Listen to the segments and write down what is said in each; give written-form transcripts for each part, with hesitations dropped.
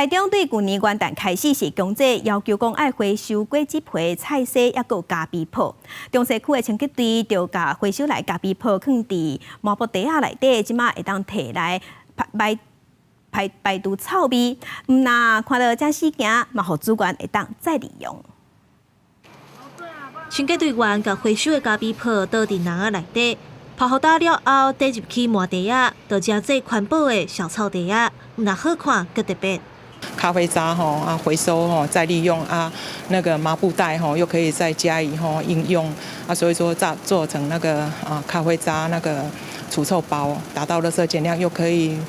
台中对去年元旦开始是强制要求讲爱回收果子皮、菜脯，也有咖啡泡。中西区的清洁队就甲回收来咖啡泡放伫麻布袋仔内底，即马会当摕来排除臭味。若看到这事件，嘛互主管会当再利用。清洁队员甲回收的咖啡泡倒伫篮仔内底，泡好打了后，倒入去麻袋仔，就真济环保的小臭袋仔，若好看阁特别。咖啡渣回收再利用那个麻布袋又可以再加以应用所以说做成那个咖啡渣那个除臭包，达到垃圾减量，又可以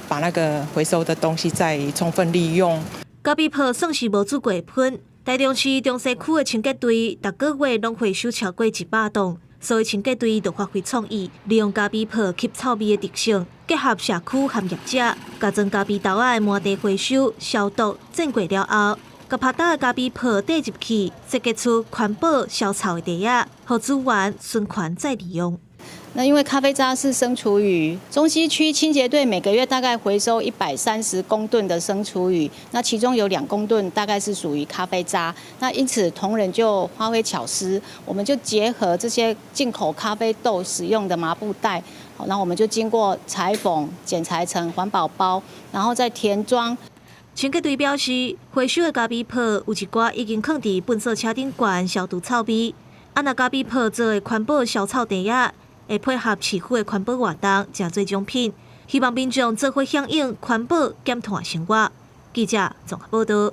把那个回收的东西再充分利用。咖啡泡算是无煮过喷，台中市中西区的清洁队逐个月拢回收超过100吨。所以清洁队就发挥创意，利用咖啡泡吸臭味的特性，结合社区和业者，加装咖啡豆仔的麻袋回收、消毒、整过了后，甲拍打的咖啡泡倒入去，设计出环保消臭的袋仔，让资源循环再利用。那因为咖啡渣是生厨余，中西区清洁队每个月大概回收130公吨的生厨余，那其中有2公吨大概是属于咖啡渣。那因此同仁就发挥巧思，我们就结合这些进口咖啡豆使用的麻布袋，然后我们就经过裁缝剪裁成环保包，然后再填装。清洁队表示，回收的咖啡泡有一寡已经放伫粪扫车顶管消毒臭味，若咖啡泡做的环保消臭袋仔。会配合市府的环保活动，真侪奖品，希望民众做伙响应环保减碳生活。记者综合报道。